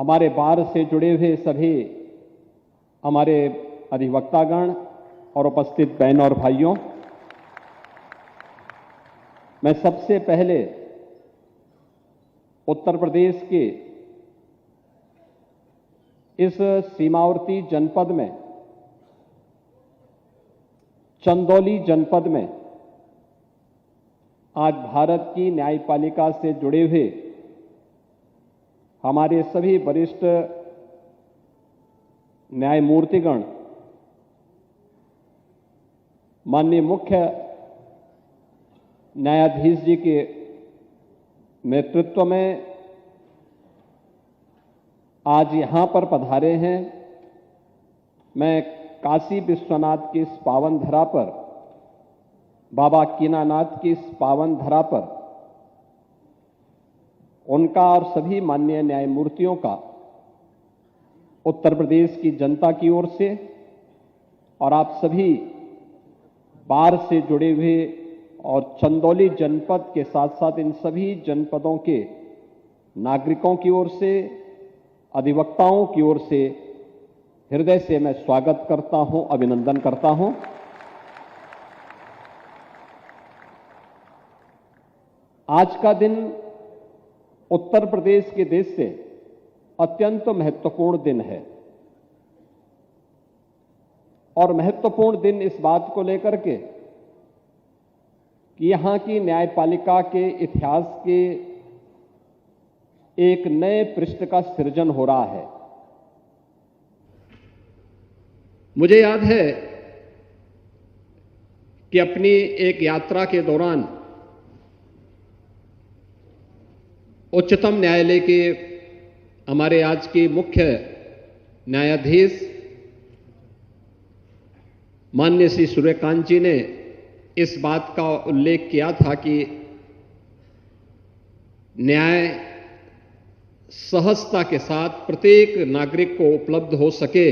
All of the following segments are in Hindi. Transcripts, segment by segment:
हमारे बार से जुड़े हुए सभी हमारे अधिवक्तागण और उपस्थित बहनों और भाइयों, मैं सबसे पहले उत्तर प्रदेश के इस सीमावर्ती जनपद में, चंदौली जनपद में आज भारत की न्यायपालिका से जुड़े हुए हमारे सभी वरिष्ठ न्यायमूर्तिगण, माननीय मुख्य न्यायाधीश जी के नेतृत्व में आज यहां पर पधारे हैं। मैं काशी विश्वनाथ की इस पावन धरा पर, बाबा कीनानाथ की इस पावन धरा पर उनका और सभी माननीय न्यायमूर्तियों का उत्तर प्रदेश की जनता की ओर से और आप सभी बार से जुड़े हुए और चंदौली जनपद के साथ साथ इन सभी जनपदों के नागरिकों की ओर से, अधिवक्ताओं की ओर से हृदय से मैं स्वागत करता हूं, अभिनंदन करता हूं। आज का दिन उत्तर प्रदेश के देश से अत्यंत महत्वपूर्ण दिन है और महत्वपूर्ण दिन इस बात को लेकर के कि यहां की न्यायपालिका के इतिहास के एक नए पृष्ठ का सृजन हो रहा है। मुझे याद है कि अपनी एक यात्रा के दौरान उच्चतम न्यायालय के हमारे आज के मुख्य न्यायाधीश माननीय श्री सूर्यकांत जी ने इस बात का उल्लेख किया था कि न्याय सहजता के साथ प्रत्येक नागरिक को उपलब्ध हो सके,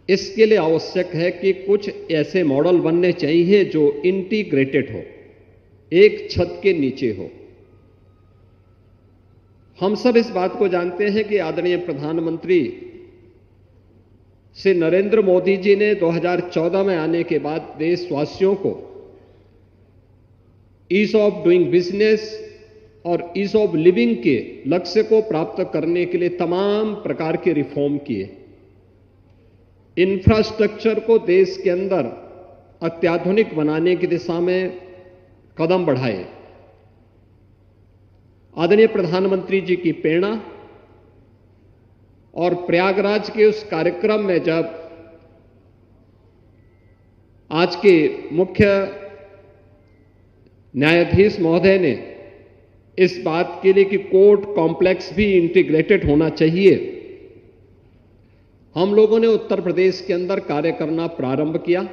इसके लिए आवश्यक है कि कुछ ऐसे मॉडल बनने चाहिए जो इंटीग्रेटेड हो, एक छत के नीचे हो। हम सब इस बात को जानते हैं कि आदरणीय प्रधानमंत्री श्री नरेंद्र मोदी जी ने 2014 में आने के बाद देशवासियों को ईज ऑफ डूइंग बिजनेस और ईज ऑफ लिविंग के लक्ष्य को प्राप्त करने के लिए तमाम प्रकार के रिफॉर्म किए। इंफ्रास्ट्रक्चर को देश के अंदर अत्याधुनिक बनाने की दिशा में कदम बढ़ाए। आदरणीय प्रधानमंत्री जी की प्रेरणा और प्रयागराज के उस कार्यक्रम में जब आज के मुख्य न्यायाधीश महोदय ने इस बात के लिए कि कोर्ट कॉम्प्लेक्स भी इंटीग्रेटेड होना चाहिए, हम लोगों ने उत्तर प्रदेश के अंदर कार्य करना प्रारंभ किया।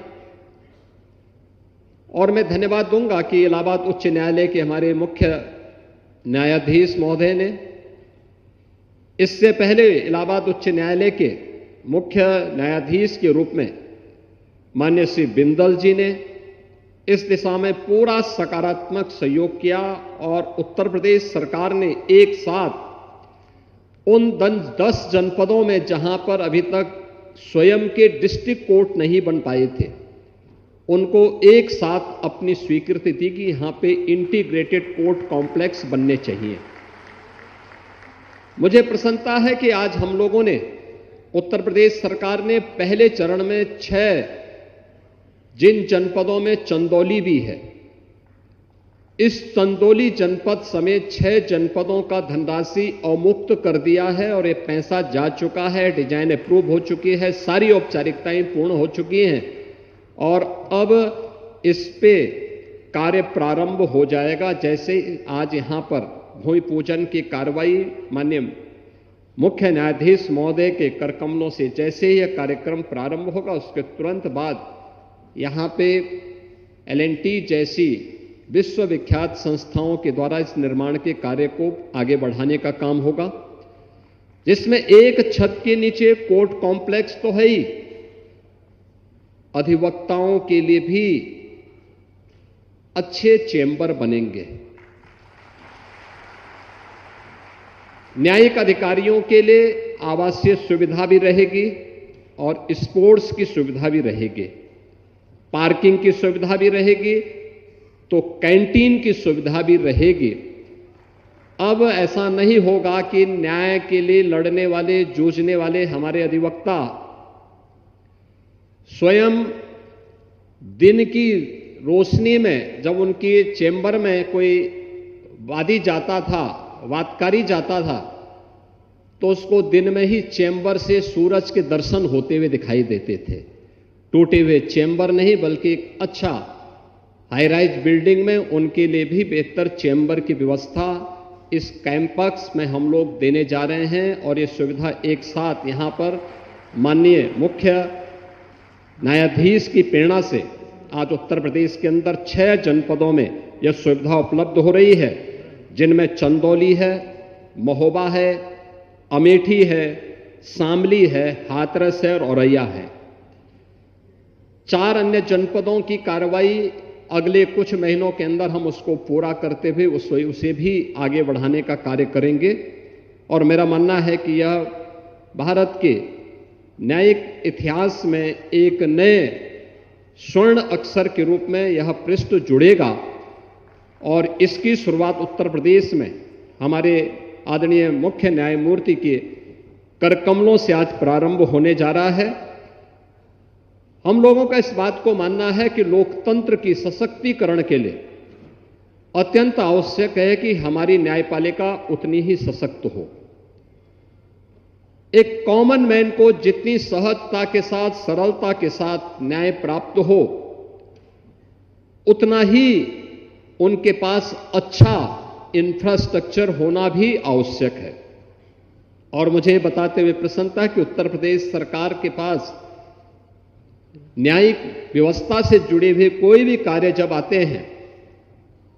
और मैं धन्यवाद दूंगा कि इलाहाबाद उच्च न्यायालय के हमारे मुख्य न्यायाधीश महोदय ने, इससे पहले इलाहाबाद उच्च न्यायालय के मुख्य न्यायाधीश के रूप में माननीय श्री बिंदल जी ने इस दिशा में पूरा सकारात्मक सहयोग किया और उत्तर प्रदेश सरकार ने एक साथ उन 10 जनपदों में जहां पर अभी तक स्वयं के डिस्ट्रिक्ट कोर्ट नहीं बन पाए थे, उनको एक साथ अपनी स्वीकृति दी कि यहां पे इंटीग्रेटेड कोर्ट कॉम्प्लेक्स बनने चाहिए। मुझे प्रसन्नता है कि आज हम लोगों ने, उत्तर प्रदेश सरकार ने पहले चरण में 6 जिन जनपदों में चंदौली भी है, इस चंदौली जनपद समेत 6 जनपदों का धनराशि अवमुक्त कर दिया है और ये पैसा जा चुका है, डिजाइन अप्रूव हो चुकी है, सारी औपचारिकताएं पूर्ण हो चुकी हैं और अब इस पे कार्य प्रारंभ हो जाएगा। जैसे आज यहां पर भूमि पूजन की कार्रवाई माननीय मुख्य न्यायाधीश महोदय के करकमलों से जैसे ही यह कार्यक्रम प्रारंभ होगा, उसके तुरंत बाद यहां पे L&T जैसी विश्वविख्यात संस्थाओं के द्वारा इस निर्माण के कार्य को आगे बढ़ाने का काम होगा, जिसमें एक छत के नीचे कोर्ट कॉम्प्लेक्स तो है ही, अधिवक्ताओं के लिए भी अच्छे चेंबर बनेंगे। न्यायिक अधिकारियों के लिए आवासीय सुविधा भी रहेगी और स्पोर्ट्स की सुविधा भी रहेगी, पार्किंग की सुविधा भी रहेगी, तो कैंटीन की सुविधा भी रहेगी। अब ऐसा नहीं होगा कि न्याय के लिए लड़ने वाले, जूझने वाले हमारे अधिवक्ता स्वयं दिन की रोशनी में, जब उनकी चेंबर में कोई वादी जाता था, वादकारी जाता था, तो उसको दिन में ही चेंबर से सूरज के दर्शन होते हुए दिखाई देते थे। टूटे हुए चेंबर नहीं, बल्कि एक अच्छा हाई राइज बिल्डिंग में उनके लिए भी बेहतर चेंबर की व्यवस्था इस कैंपस में हम लोग देने जा रहे हैं। और ये सुविधा एक साथ यहां पर माननीय मुख्य न्यायाधीश की प्रेरणा से आज उत्तर प्रदेश के अंदर 6 जनपदों में यह सुविधा उपलब्ध हो रही है, जिनमें चंदौली है, महोबा है, अमेठी है, शामली है, हाथरस है और औरैया है। 4 अन्य जनपदों की कार्रवाई अगले कुछ महीनों के अंदर हम उसको पूरा करते हुए उसे भी आगे बढ़ाने का कार्य करेंगे। और मेरा मानना है कि यह भारत के न्यायिक इतिहास में एक नए स्वर्ण अक्षर के रूप में यह पृष्ठ जुड़ेगा और इसकी शुरुआत उत्तर प्रदेश में हमारे आदरणीय मुख्य न्यायमूर्ति के करकमलों से आज प्रारंभ होने जा रहा है। हम लोगों का इस बात को मानना है कि लोकतंत्र की सशक्तिकरण के लिए अत्यंत आवश्यक है कि हमारी न्यायपालिका उतनी ही सशक्त हो। एक कॉमन मैन को जितनी सहजता के साथ, सरलता के साथ न्याय प्राप्त हो, उतना ही उनके पास अच्छा इंफ्रास्ट्रक्चर होना भी आवश्यक है। और मुझे बताते हुए प्रसन्नता है कि उत्तर प्रदेश सरकार के पास न्यायिक व्यवस्था से जुड़े हुए कोई भी कार्य जब आते हैं,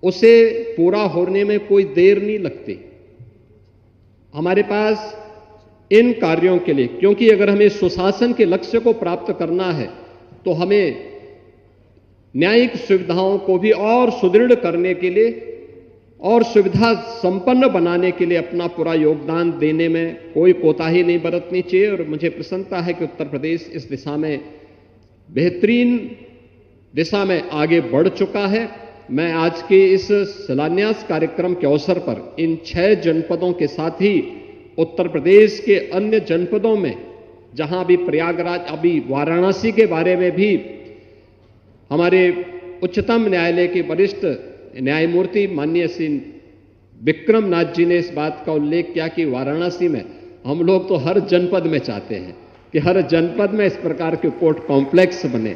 उसे पूरा होने में कोई देर नहीं लगती। हमारे पास इन कार्यों के लिए, क्योंकि अगर हमें सुशासन के लक्ष्य को प्राप्त करना है तो हमें न्यायिक सुविधाओं को भी और सुदृढ़ करने के लिए और सुविधा संपन्न बनाने के लिए अपना पूरा योगदान देने में कोई कोताही नहीं बरतनी चाहिए। और मुझे प्रसन्नता है कि उत्तर प्रदेश इस दिशा में बेहतरीन दिशा में आगे बढ़ चुका है। मैं आज के इस शिलान्यास कार्यक्रम के अवसर पर इन 6 जनपदों के साथ ही उत्तर प्रदेश के अन्य जनपदों में, जहां भी प्रयागराज, अभी वाराणसी के बारे में भी हमारे उच्चतम न्यायालय के वरिष्ठ न्यायमूर्ति माननीय श्री विक्रम नाथ जी ने इस बात का उल्लेख किया कि वाराणसी में हम लोग तो हर जनपद में चाहते हैं कि हर जनपद में इस प्रकार के कोर्ट कॉम्प्लेक्स बने।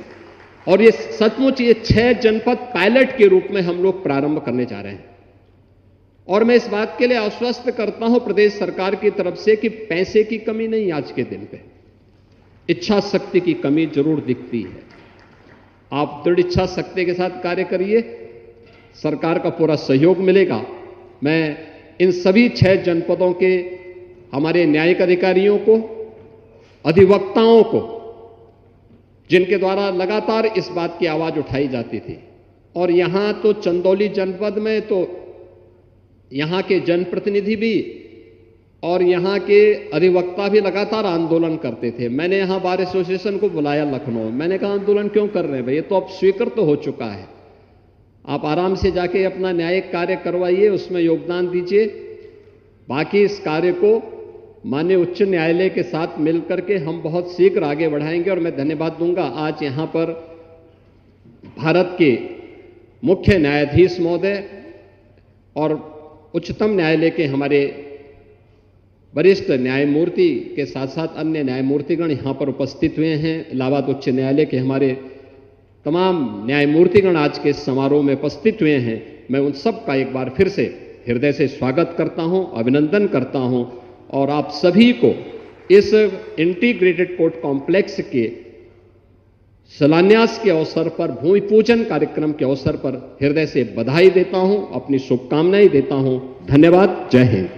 और ये सचमुच ये 6 जनपद पायलट के रूप में हम लोग प्रारंभ करने जा रहे हैं। और मैं इस बात के लिए आश्वस्त करता हूं प्रदेश सरकार की तरफ से कि पैसे की कमी नहीं, आज के दिन पे इच्छा शक्ति की कमी जरूर दिखती है। आप दृढ़ इच्छा शक्ति के साथ कार्य करिए, सरकार का पूरा सहयोग मिलेगा। मैं इन सभी 6 जनपदों के हमारे न्यायिक अधिकारियों को, अधिवक्ताओं को, जिनके द्वारा लगातार इस बात की आवाज उठाई जाती थी, और यहां तो चंदौली जनपद में तो यहां के जनप्रतिनिधि भी और यहां के अधिवक्ता भी लगातार आंदोलन करते थे। मैंने यहां बार एसोसिएशन को बुलाया लखनऊ, मैंने कहा आंदोलन क्यों कर रहे हैं भाई, ये तो अब स्वीकृत तो हो चुका है, आप आराम से जाके अपना न्यायिक कार्य करवाइए, उसमें योगदान दीजिए। बाकी इस कार्य को माननीय उच्च न्यायालय के साथ मिलकर के हम बहुत शीघ्र आगे बढ़ाएंगे। और मैं धन्यवाद दूंगा आज यहां पर भारत के मुख्य न्यायाधीश महोदय और उच्चतम न्यायालय के हमारे वरिष्ठ न्यायमूर्ति के साथ साथ अन्य न्यायमूर्तिगण यहां पर उपस्थित हुए हैं। इलाहाबाद उच्च न्यायालय के हमारे तमाम न्यायमूर्तिगण आज के समारोह में उपस्थित हुए हैं। मैं उन सब का एक बार फिर से हृदय से स्वागत करता हूं, अभिनंदन करता हूं और आप सभी को इस इंटीग्रेटेड कोर्ट कॉम्प्लेक्स के शिलान्यास के अवसर पर, भूमि पूजन कार्यक्रम के अवसर पर हृदय से बधाई देता हूं, अपनी शुभकामनाएं देता हूं। धन्यवाद। जय हिंद।